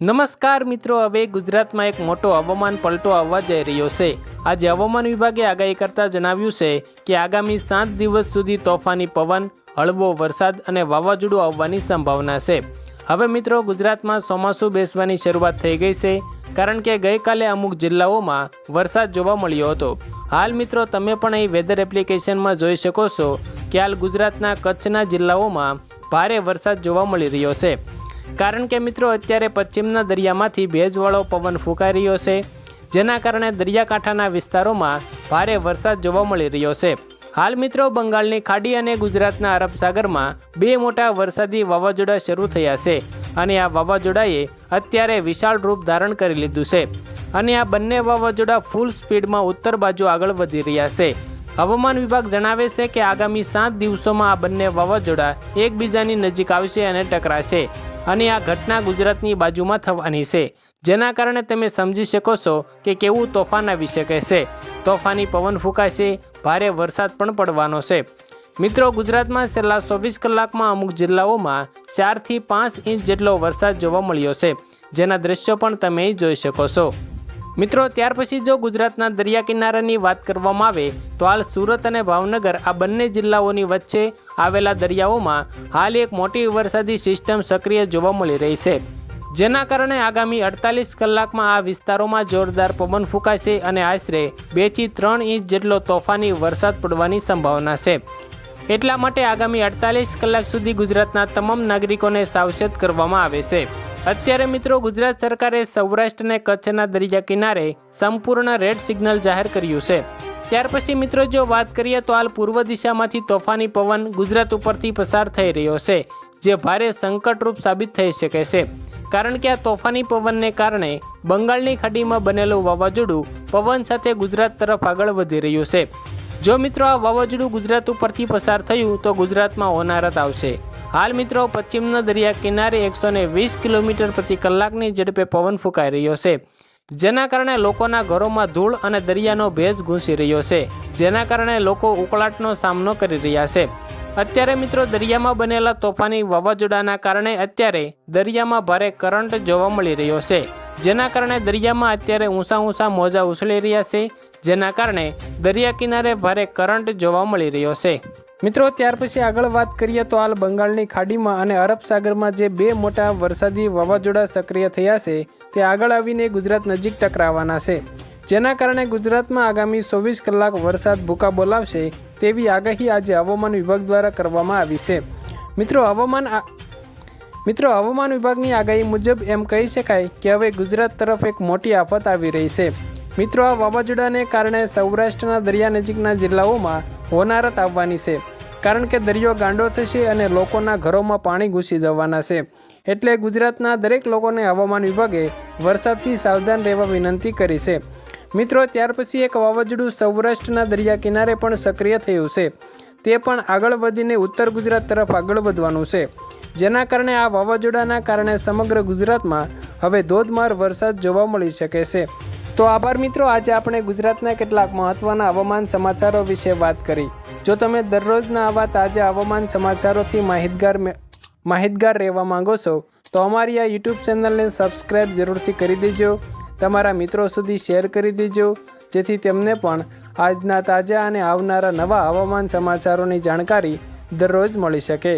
નમસ્કાર મિત્રો, હવે ગુજરાતમાં એક મોટો હવામાન પલટો આવવા જઈ રહ્યો છે। આજે હવામાન વિભાગે આગાહી કરતા જણાવ્યું છે કે આગામી 7 દિવસ સુધી તોફાની પવન, હળવો વરસાદ અને વાવાઝોડું આવવાની સંભાવના છે। હવે મિત્રો, ગુજરાતમાં ચોમાસું બેસવાની શરૂઆત થઈ ગઈ છે, કારણ કે ગઈકાલે અમુક જિલ્લાઓમાં વરસાદ જોવા મળ્યો હતો। હાલ મિત્રો, તમે પણ અહીં વેધર એપ્લિકેશનમાં જોઈ શકો છો કે હાલ ગુજરાતના કચ્છના જિલ્લાઓમાં ભારે વરસાદ જોવા મળી રહ્યો છે, કારણ કે મિત્રો અત્યારે પશ્ચિમના દરિયામાંથી ભેજવાળો પવન ફૂંકાઈ રહ્યો છે, જેના કારણે દરિયાકાંઠાના વિસ્તારોમાં ભારે વરસાદ જોવા મળી રહ્યો છે। હાલ મિત્રો, બંગાળની ખાડી અને ગુજરાતના અરબ સાગરમાં બે મોટા વરસાદી વાવાઝોડા શરૂ થયા છે અને આ વાવાઝોડાએ અત્યારે વિશાળ રૂપ ધારણ કરી લીધું છે અને આ બંને વાવાઝોડા ફૂલ સ્પીડમાં ઉત્તર બાજુ આગળ વધી રહ્યા છે। હવામાન વિભાગ જણાવે છે કે આગામી 7 દિવસોમાં આ બંને વાવાઝોડા એકબીજાની નજીક આવશે અને ટકરાશે અને આ ઘટના ગુજરાતની બાજુમાં થવાની છે, જેના કારણે તમે સમજી શકો છો કે કેવું તોફાન આવી શકે છે। તોફાની પવન ફૂંકાશે, ભારે વરસાદ પણ પડવાનો છે। મિત્રો, ગુજરાતમાં છેલ્લા 24 કલાકમાં અમુક જિલ્લાઓમાં 4 થી 5 ઇંચ જેટલો વરસાદ જોવા મળ્યો છે, જેના દ્રશ્યો પણ તમે જોઈ શકો છો। મિત્રો, ત્યાર પછી જો ગુજરાતના દરિયા કિનારાની વાત કરવામાં આવે તો હાલ સુરત અને ભાવનગર આ બંને જિલ્લાઓની વચ્ચે આવેલા દરિયાઓમાં હાલ એક મોટી વરસાદી સિસ્ટમ સક્રિય જોવા મળી રહી છે, જેના કારણે આગામી 48 કલાકમાં આ વિસ્તારોમાં જોરદાર પવન ફૂંકાશે અને આશરે 2 થી 3 ઇંચ જેટલો તોફાની વરસાદ પડવાની સંભાવના છે। એટલા માટે આગામી 48 કલાક સુધી ગુજરાતના તમામ નાગરિકોને સાવચેત કરવામાં આવે છે। અત્યારે મિત્રો, ગુજરાત સરકારે સૌરાષ્ટ્ર અને કચ્છના દરિયા કિનારે સંપૂર્ણ રેડ સિગ્નલ જાહેર કર્યું છે। ત્યાર પછી મિત્રો, જો વાત કરીએ તો હાલ પૂર્વ દિશામાંથી તોફાની પવન ગુજરાત ઉપરથી પસાર થઈ રહ્યો છે, જે ભારે સંકટરૂપ સાબિત થઈ શકે છે, કારણ કે આ તોફાની પવનને કારણે બંગાળની ખાડીમાં બનેલું વાવાઝોડું પવન સાથે ગુજરાત તરફ આગળ વધી રહ્યું છે। જો મિત્રો આ વાવાઝોડું ગુજરાત ઉપરથી પસાર થયું તો ગુજરાતમાં હોનારત આવશે। હાલ મિત્રો, પશ્ચિમના દરિયા કિનારે 120 કિલોમીટર પ્રતિ કલાકની ઝડપે પવન ફૂંકાઈ રહ્યો છે, જેના કારણે લોકોના ઘરોમાં ધૂળ અને દરિયાનો ભેજ ઘૂસી રહ્યો છે, જેના કારણે લોકો ઉકળાટનો સામનો કરી રહ્યા છે। અત્યારે મિત્રો, દરિયામાં બનેલા તોફાની વાવાઝોડાના કારણે અત્યારે દરિયામાં ભારે કરંટ જોવા મળી રહ્યો છે, જેના કારણે દરિયામાં અત્યારે ઊંચા મોજા ઉછળી રહ્યા છે, જેના કારણે દરિયા કિનારે ભારે કરંટ જોવા મળી રહ્યો છે। મિત્રો, ત્યાર પછી આગળ વાત કરીએ તો હાલ બંગાળની ખાડીમાં અને અરબ સાગરમાં જે બે મોટા વરસાદી વાવાઝોડા સક્રિય થયા છે તે આગળ આવીને ગુજરાત નજીક ટકરાવાના છે, જેના કારણે ગુજરાતમાં આગામી 24 કલાક વરસાદ ભૂકા બોલાવશે તેવી આગાહી આજે હવામાન વિભાગ દ્વારા કરવામાં આવી છે। મિત્રો, હવામાન વિભાગની આગાહી મુજબ એમ કહી શકાય કે હવે ગુજરાત તરફ એક મોટી આફત આવી રહી છે। મિત્રો, આ વાવાઝોડાને કારણે સૌરાષ્ટ્રના દરિયા નજીકના જિલ્લાઓમાં હોનારત આવવાની છે, કારણ કે દરિયો ગાંડો થશે અને લોકોના ઘરોમાં પાણી ઘૂસી જવાના છે। એટલે ગુજરાતના દરેક લોકોને હવામાન વિભાગે વરસાદથી સાવધાન રહેવા વિનંતી કરી છે। મિત્રો, ત્યાર પછી એક વાવાઝોડું સૌરાષ્ટ્રના દરિયા કિનારે પણ સક્રિય થયું છે, તે પણ આગળ વધીને ઉત્તર ગુજરાત તરફ આગળ વધવાનું છે, જેના કારણે આ વાવાઝોડાના કારણે સમગ્ર ગુજરાતમાં હવે ધોધમાર વરસાદ જોવા મળી શકે છે। તો આભાર મિત્રો, આજે આપણે ગુજરાતના કેટલાક મહત્વના હવામાન સમાચારો વિશે વાત કરી। જો તમે દરરોજના આવા તાજા હવામાન સમાચારોથી માહિતગાર રહેવા માંગો છો તો અમારી આ યુટ્યુબ ચેનલને સબસ્ક્રાઈબ જરૂરથી કરી દેજો, તમારા મિત્રો સુધી શેર કરી દેજો, જેથી તેમને પણ આજના તાજા અને આવનારા નવા હવામાન સમાચારોની જાણકારી દરરોજ મળી શકે।